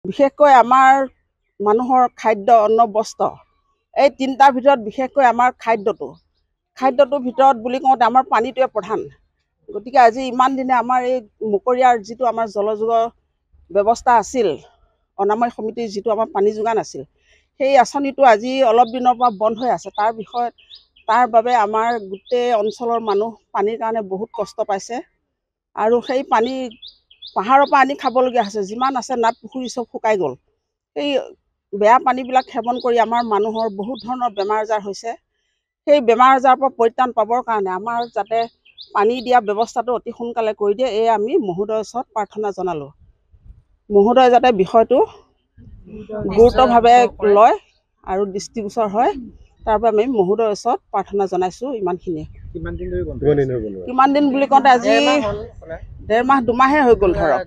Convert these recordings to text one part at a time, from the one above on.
বিশেষকৈ আমাৰ মানুহৰ খাদ্য অন্ন বস্ত্ৰ এই তিনিটাৰ ভিতৰত বিশেষকৈ আমাৰ খাদ্যটোৰ ভিতৰত বুলি কওঁতে আমাৰ পানীটোৱে প্ৰধান। গতিকে আজি ইমান দিনে আমাৰ এই মুকৰীয়াৰ যিটো আমাৰ জলযোগৰ ব্যৱস্থা আছিল, অনাময় সমিতিৰ যিটো আমাৰ পানী যোগান আছিল, সেই আঁচনিটো আজি অলপ দিনৰ পৰা বন্ধ হৈ আছে। তাৰ বাবে আমাৰ গোটেই অঞ্চলৰ মানুহ পানীৰ কাৰণে বহুত কষ্ট পাইছে আৰু সেই পানী পাহাৰৰ পৰা আনি খাবলগীয়া হৈছে। যিমান আছে নাদ পুখুৰী চব শুকাই গ'ল। সেই বেয়া পানীবিলাক সেৱন কৰি আমাৰ মানুহৰ বহুত ধৰণৰ বেমাৰ আজাৰ হৈছে। সেই বেমাৰ আজাৰৰ পৰা পৰিত্ৰাণ পাবৰ কাৰণে আমাৰ যাতে পানী দিয়া ব্যৱস্থাটো অতি সোনকালে কৰি দিয়ে, এই আমি মহোদয়ৰ ওচৰত প্ৰাৰ্থনা জনালোঁ। মহোদয়ে যাতে বিষয়টো গুৰুত্বভাৱে লয় আৰু দৃষ্টিগোচৰ হয়, তাৰ বাবে আমি মহোদয়ৰ ওচৰত প্ৰাৰ্থনা জনাইছোঁ। ইমানখিনিয়ে। কিমান দিন বুলি কওঁতে আজি 1.5 মাহ 2 মাহে হৈ গ'ল। ধৰক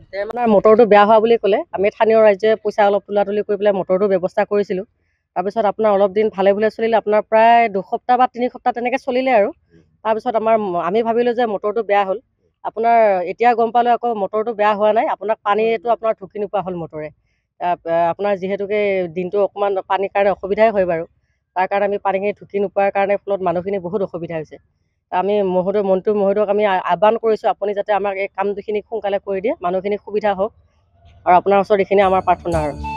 মটৰটো বেয়া হোৱা বুলি ক'লে আমি স্থানীয় ৰাইজে পইচা অলপ তোলা-তুলি কৰি পেলাই মটৰটো ব্যৱস্থা কৰিছিলোঁ। তাৰপিছত আপোনাৰ অলপ দিন ভালে ভুলে চলিলে, আপোনাৰ প্ৰায় 2 সপ্তাহ বা 3 সপ্তাহ তেনেকৈ চলিলে আৰু তাৰপিছত আমি ভাবিলোঁ যে মটৰটো বেয়া হ'ল। আপোনাৰ এতিয়া গম পালোঁ আকৌ মটৰটো বেয়া হোৱা নাই, আপোনাৰ পানীটো আপোনাৰ ঢুকি নোপোৱা হ'ল মটৰে। আপোনাৰ যিহেতুকে দিনটো অকণমান পানীৰ কাৰণে অসুবিধাই হয় বাৰু, তাৰ কাৰণে আমি পানীখিনি ঢুকি নোপোৱাৰ কাৰণে ফলত মানুহখিনি বহুত অসুবিধা হৈছে। আমি মহোদয়ক আমি আহ্বান কৰিছোঁ, আপুনি যাতে আমাক এই কামখিনি সোনকালে কৰি দিয়ে, মানুহখিনি সুবিধা হওক আৰু আপোনাৰ ওচৰত এইখিনি আমাৰ প্ৰাৰ্থনা আৰু